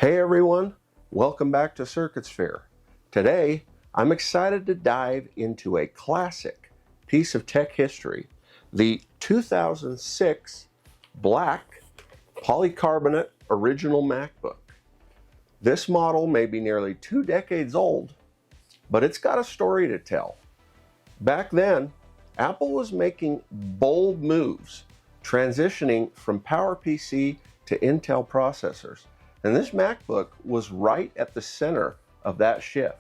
Hey everyone, welcome back to CircuitSphere. Today, I'm excited to dive into a classic piece of tech history, the 2006 Black Polycarbonate Original MacBook. This model may be nearly 2 decades old, but it's got a story to tell. Back then, Apple was making bold moves, transitioning from PowerPC to Intel processors. And this MacBook was right at the center of that shift.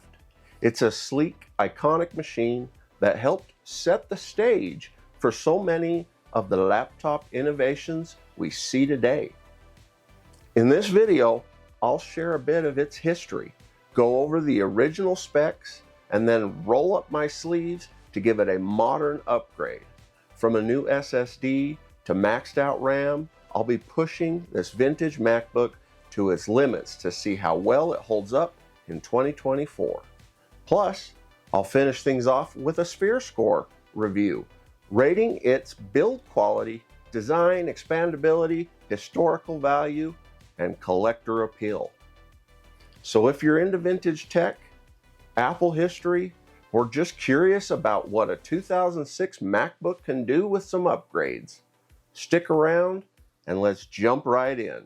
It's a sleek, iconic machine that helped set the stage for so many of the laptop innovations we see today. In this video, I'll share a bit of its history, go over the original specs, and then roll up my sleeves to give it a modern upgrade. From a new SSD to maxed out RAM, I'll be pushing this vintage MacBook to its limits to see how well it holds up in 2024. Plus, I'll finish things off with a SphereScore review, rating its build quality, design, expandability, historical value, and collector appeal. So if you're into vintage tech, Apple history, or just curious about what a 2006 MacBook can do with some upgrades, stick around and let's jump right in.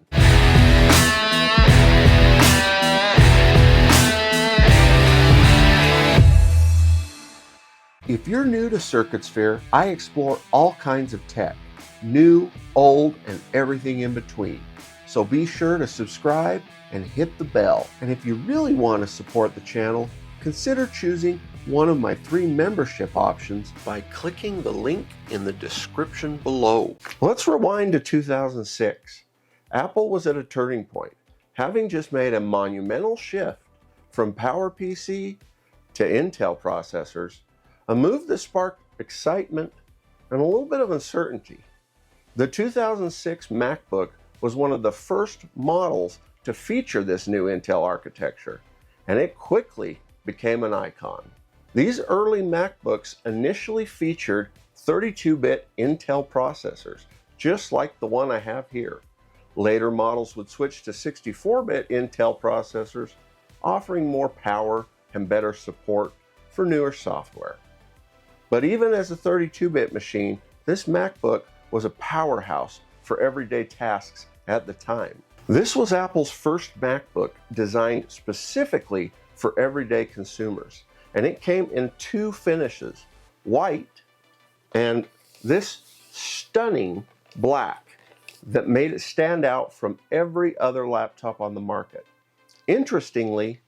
If you're new to CircuitSphere, I explore all kinds of tech, new, old, and everything in between. So be sure to subscribe and hit the bell. And if you really want to support the channel, consider choosing one of my 3 membership options by clicking the link in the description below. Let's rewind to 2006. Apple was at a turning point, having just made a monumental shift from PowerPC to Intel processors, a move that sparked excitement and a little bit of uncertainty. The 2006 MacBook was one of the first models to feature this new Intel architecture, and it quickly became an icon. These early MacBooks initially featured 32-bit Intel processors, just like the one I have here. Later models would switch to 64-bit Intel processors, offering more power and better support for newer software. But even as a 32-bit machine, this MacBook was a powerhouse for everyday tasks at the time. This was Apple's first MacBook designed specifically for everyday consumers, and it came in 2 finishes, white and this stunning black that made it stand out from every other laptop on the market. Interestingly,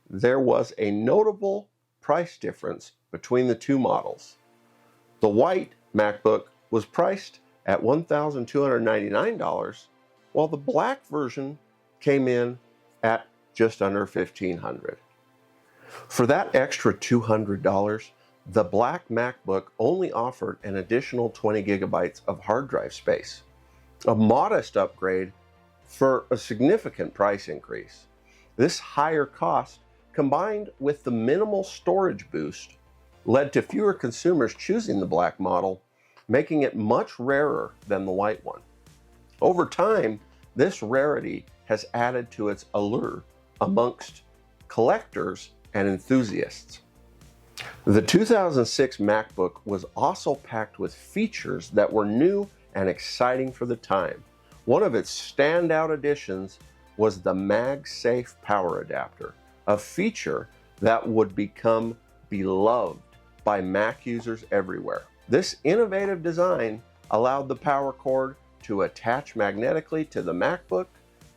there was a notable price difference between the 2 models. The white MacBook was priced at $1,299, while the black version came in at just under $1,500. For that extra $200, the black MacBook only offered an additional 20 gigabytes of hard drive space, a modest upgrade for a significant price increase. This higher cost, combined with the minimal storage boost, led to fewer consumers choosing the black model, making it much rarer than the white one. Over time, this rarity has added to its allure amongst collectors and enthusiasts. The 2006 MacBook was also packed with features that were new and exciting for the time. One of its standout additions was the MagSafe power adapter, a feature that would become beloved by Mac users everywhere. This innovative design allowed the power cord to attach magnetically to the MacBook,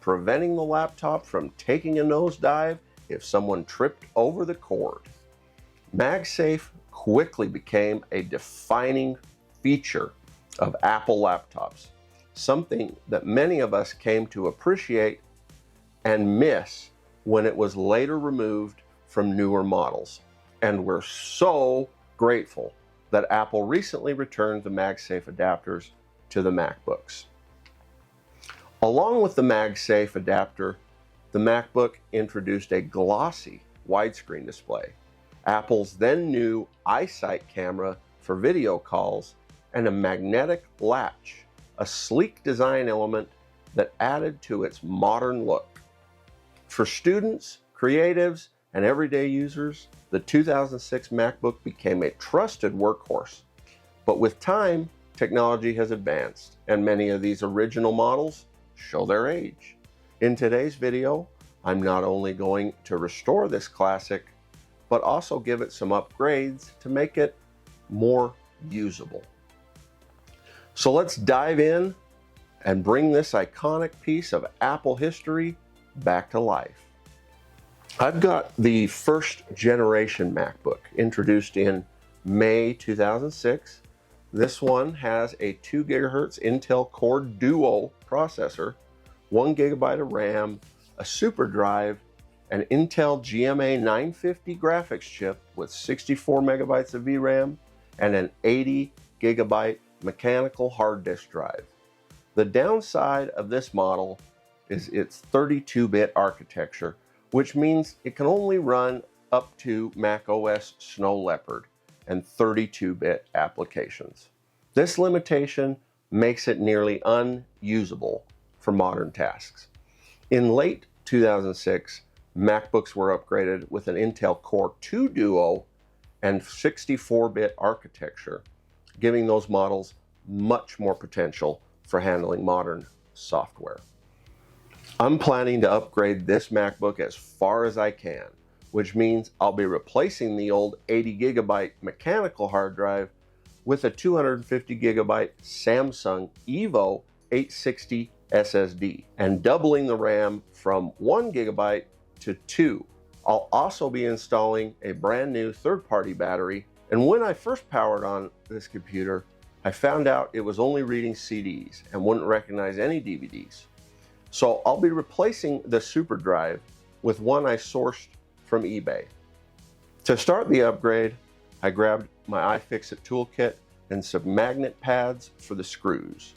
preventing the laptop from taking a nosedive if someone tripped over the cord. MagSafe quickly became a defining feature of Apple laptops, something that many of us came to appreciate and miss when it was later removed from newer models. And we're so grateful that Apple recently returned the MagSafe adapters to the MacBooks. Along with the MagSafe adapter, the MacBook introduced a glossy widescreen display, Apple's then new EyeSight camera for video calls, and a magnetic latch, a sleek design element that added to its modern look. For students, creatives, and everyday users, the 2006 MacBook became a trusted workhorse. But with time, technology has advanced, and many of these original models show their age. In today's video, I'm not only going to restore this classic, but also give it some upgrades to make it more usable. So let's dive in and bring this iconic piece of Apple history back to life. I've got the first generation MacBook introduced in May 2006. This one has a 2 GHz Intel Core Duo processor, 1 GB of RAM, a SuperDrive, an Intel GMA 950 graphics chip with 64 MB of VRAM, and an 80 GB mechanical hard disk drive. The downside of this model is its 32-bit architecture, which means it can only run up to macOS Snow Leopard and 32-bit applications. This limitation makes it nearly unusable for modern tasks. In late 2006, MacBooks were upgraded with an Intel Core 2 Duo and 64-bit architecture, giving those models much more potential for handling modern software. I'm planning to upgrade this MacBook as far as I can, which means I'll be replacing the old 80 GB mechanical hard drive with a 250 GB Samsung Evo 860 SSD and doubling the RAM from 1 GB to 2. I'll also be installing a brand new third-party battery, and when I first powered on this computer, I found out it was only reading CDs and wouldn't recognize any DVDs. So I'll be replacing the SuperDrive with one I sourced from eBay. To start the upgrade, I grabbed my iFixit toolkit and some magnet pads for the screws.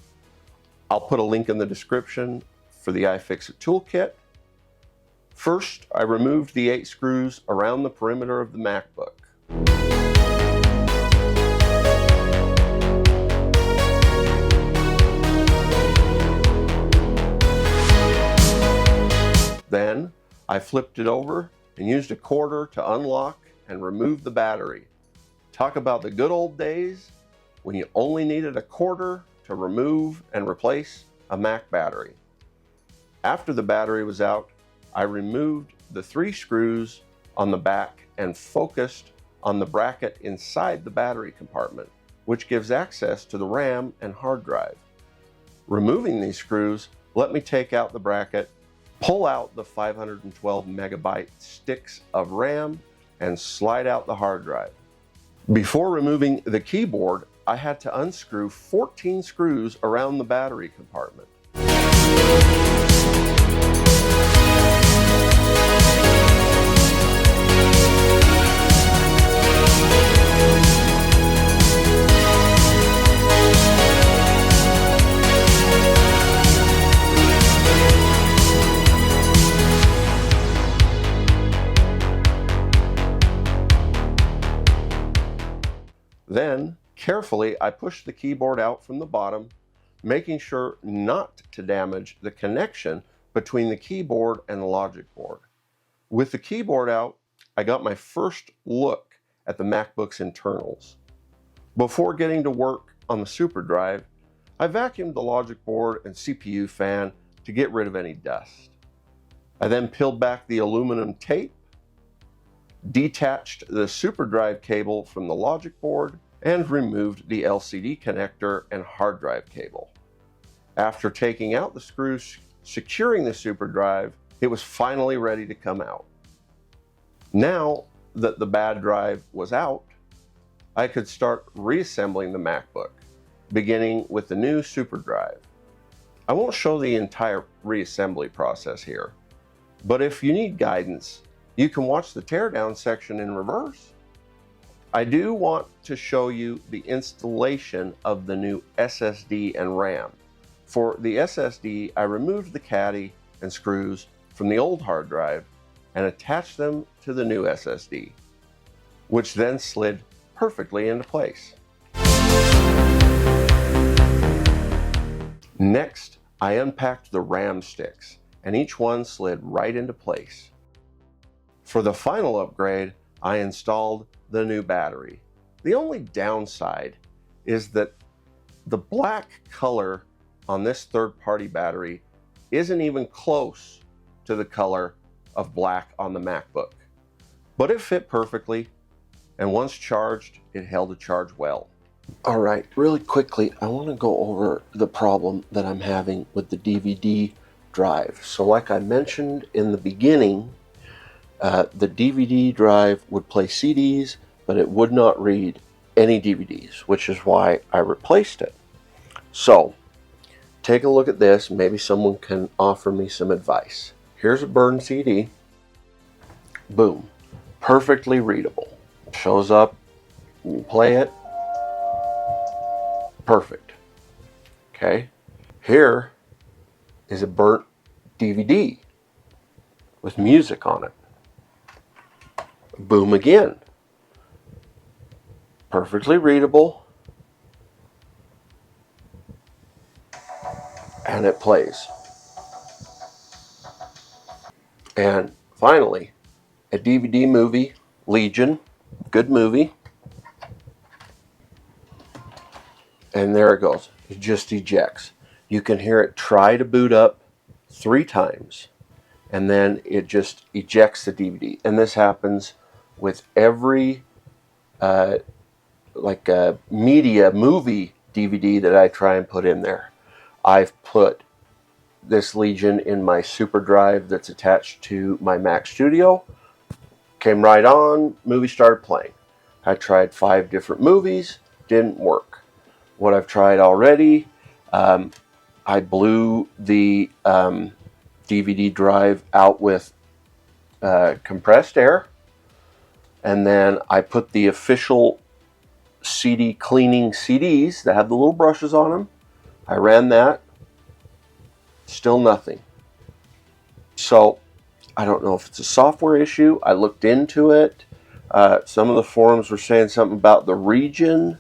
I'll put a link in the description for the iFixit toolkit. First, I removed the 8 screws around the perimeter of the MacBook. Then, I flipped it over and used a quarter to unlock and remove the battery. Talk about the good old days when you only needed a quarter to remove and replace a Mac battery. After the battery was out, I removed the 3 screws on the back and focused on the bracket inside the battery compartment, which gives access to the RAM and hard drive. Removing these screws let me take out the bracket, pull out the 512 MB sticks of RAM, and slide out the hard drive. Before removing the keyboard, I had to unscrew 14 screws around the battery compartment. Then, carefully, I pushed the keyboard out from the bottom, making sure not to damage the connection between the keyboard and the logic board. With the keyboard out, I got my first look at the MacBook's internals. Before getting to work on the SuperDrive, I vacuumed the logic board and CPU fan to get rid of any dust. I then peeled back the aluminum tape, detached the SuperDrive cable from the logic board, and removed the LCD connector and hard drive cable. After taking out the screws securing the SuperDrive, it was finally ready to come out. Now that the bad drive was out, I could start reassembling the MacBook, beginning with the new SuperDrive. I won't show the entire reassembly process here, but if you need guidance, you can watch the teardown section in reverse. I do want to show you the installation of the new SSD and RAM. For the SSD, I removed the caddy and screws from the old hard drive and attached them to the new SSD, which then slid perfectly into place. Next, I unpacked the RAM sticks and each one slid right into place. For the final upgrade, I installed the new battery. The only downside is that the black color on this third-party battery isn't even close to the color of black on the MacBook. But it fit perfectly, and once charged, it held a charge well. All right, really quickly, I want to go over the problem that I'm having with the DVD drive. So like I mentioned in the beginning, the DVD drive would play CDs, but it would not read any DVDs, which is why I replaced it. So take a look at this. Maybe someone can offer me some advice. Here's a burned CD. Boom. Perfectly readable. Shows up, you play it. Perfect. Okay. Here is a burnt DVD with music on it. Boom again. Perfectly readable. And it plays. And finally, a DVD movie, Legion, good movie. And there it goes. It just ejects. You can hear it try to boot up 3 times, and then it just ejects the DVD. And this happens with every media movie DVD that I try and put in there. I've put this Legion in my SuperDrive that's attached to my Mac Studio. Came right on, movie started playing. I tried 5 different movies, didn't work. What I've tried already, I blew the DVD drive out with compressed air, and then I put the official CD cleaning CDs that have the little brushes on them. I ran that, still nothing. So I don't know if it's a software issue. I looked into it. Some of the forums were saying something about the region.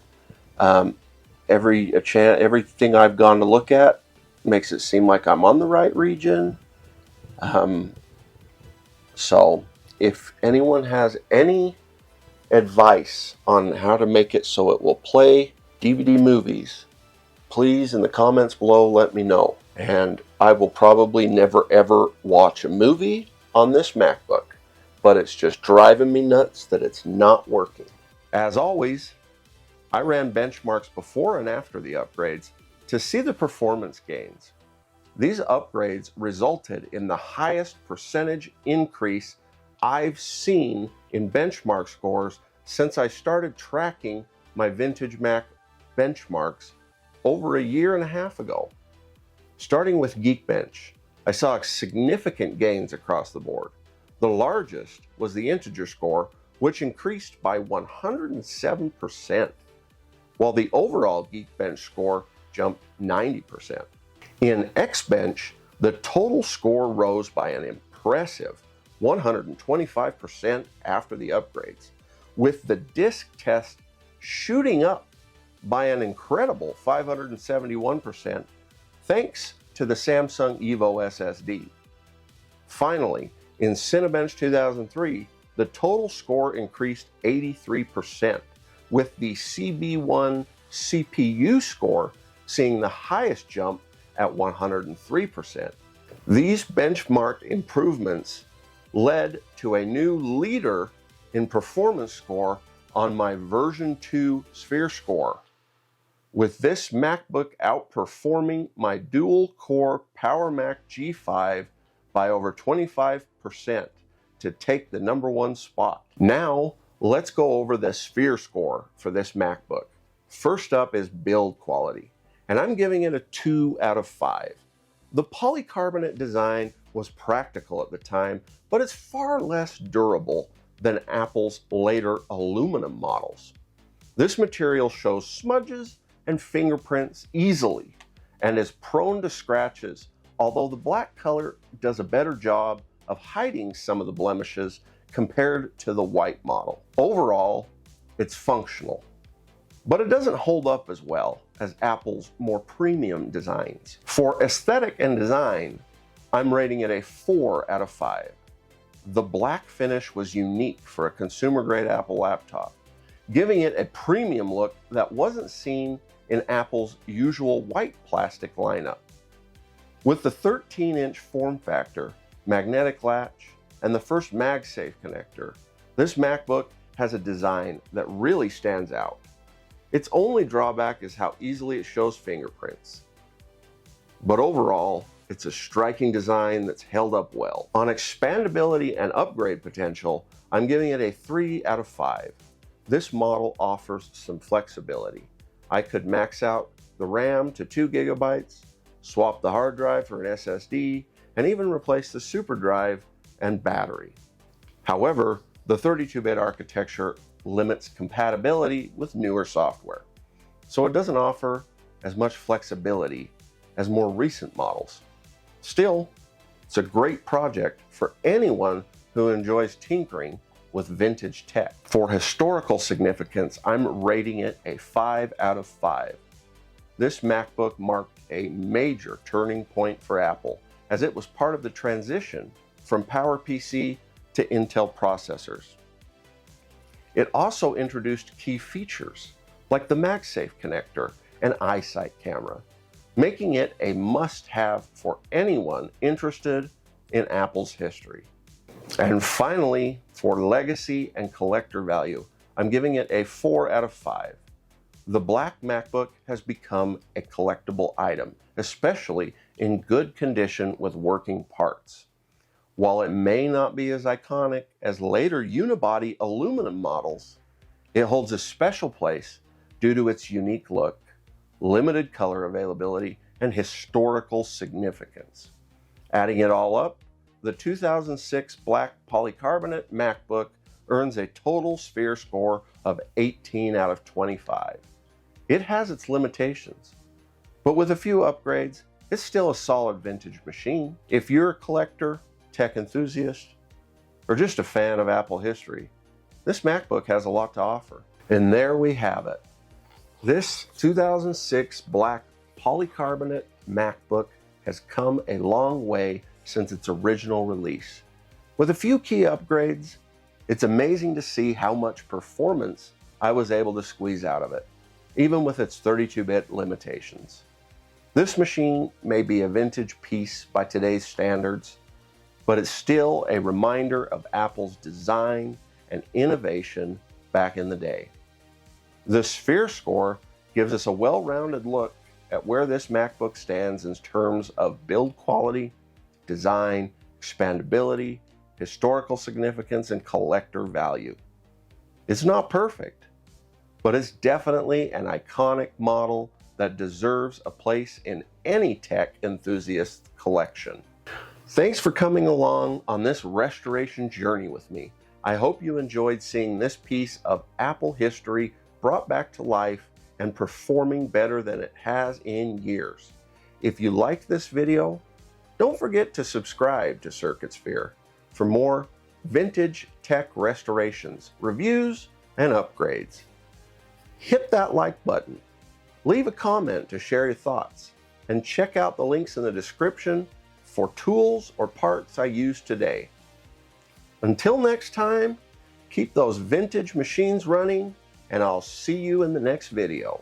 Everything I've gone to look at makes it seem like I'm on the right region. So if anyone has any advice on how to make it so it will play DVD movies, please in the comments below let me know. And I will probably never ever watch a movie on this MacBook, but it's just driving me nuts that it's not working. As always, I ran benchmarks before and after the upgrades to see the performance gains. These upgrades resulted in the highest percentage increase I've seen in benchmark scores since I started tracking my vintage Mac benchmarks over 1.5 years ago. Starting with Geekbench, I saw significant gains across the board. The largest was the integer score, which increased by 107%. While the overall Geekbench score jumped 90%. In Xbench, the total score rose by an impressive 125% after the upgrades, with the disk test shooting up by an incredible 571% thanks to the Samsung Evo SSD. Finally, in Cinebench 2003, the total score increased 83%. With the CB1 CPU score seeing the highest jump at 103%. These benchmark improvements led to a new leader in performance score on my version 2 SphereScore, with this MacBook outperforming my dual-core PowerMac G5 by over 25% to take the #1 spot. Now, let's go over the SphereScore for this MacBook. First up is build quality, and I'm giving it a 2 out of 5. The polycarbonate design was practical at the time, but it's far less durable than Apple's later aluminum models. This material shows smudges and fingerprints easily and is prone to scratches, although the black color does a better job of hiding some of the blemishes compared to the white model. Overall, it's functional, but it doesn't hold up as well as Apple's more premium designs. For aesthetic and design, I'm rating it a 4 out of 5. The black finish was unique for a consumer-grade Apple laptop, giving it a premium look that wasn't seen in Apple's usual white plastic lineup. With the 13-inch form factor, magnetic latch, and the first MagSafe connector, this MacBook has a design that really stands out. Its only drawback is how easily it shows fingerprints. But overall, it's a striking design that's held up well. On expandability and upgrade potential, I'm giving it a 3 out of 5. This model offers some flexibility. I could max out the RAM to 2 gigabytes, swap the hard drive for an SSD, and even replace the SuperDrive and battery. However, the 32-bit architecture limits compatibility with newer software, so it doesn't offer as much flexibility as more recent models. Still, it's a great project for anyone who enjoys tinkering with vintage tech. For historical significance, I'm rating it a 5 out of 5. This MacBook marked a major turning point for Apple, as it was part of the transition from PowerPC to Intel processors. It also introduced key features like the MagSafe connector and EyeSight camera, making it a must-have for anyone interested in Apple's history. And finally, for legacy and collector value, I'm giving it a 4 out of 5. The black MacBook has become a collectible item, especially in good condition with working parts. While it may not be as iconic as later unibody aluminum models, it holds a special place due to its unique look, limited color availability, and historical significance. Adding it all up, the 2006 Black Polycarbonate MacBook earns a total SphereScore of 18 out of 25. It has its limitations, but with a few upgrades, it's still a solid vintage machine. If you're a collector, tech enthusiast, or just a fan of Apple history, this MacBook has a lot to offer. And there we have it. This 2006 Black Polycarbonate MacBook has come a long way since its original release. With a few key upgrades, it's amazing to see how much performance I was able to squeeze out of it, even with its 32-bit limitations. This machine may be a vintage piece by today's standards, but it's still a reminder of Apple's design and innovation back in the day. The SphereScore gives us a well-rounded look at where this MacBook stands in terms of build quality, design, expandability, historical significance, and collector value. It's not perfect, but it's definitely an iconic model that deserves a place in any tech enthusiast collection. Thanks for coming along on this restoration journey with me. I hope you enjoyed seeing this piece of Apple history brought back to life and performing better than it has in years. If you liked this video, don't forget to subscribe to CircuitSphere for more vintage tech restorations, reviews, and upgrades. Hit that like button, leave a comment to share your thoughts, and check out the links in the description for tools or parts I used today. Until next time, keep those vintage machines running, and I'll see you in the next video.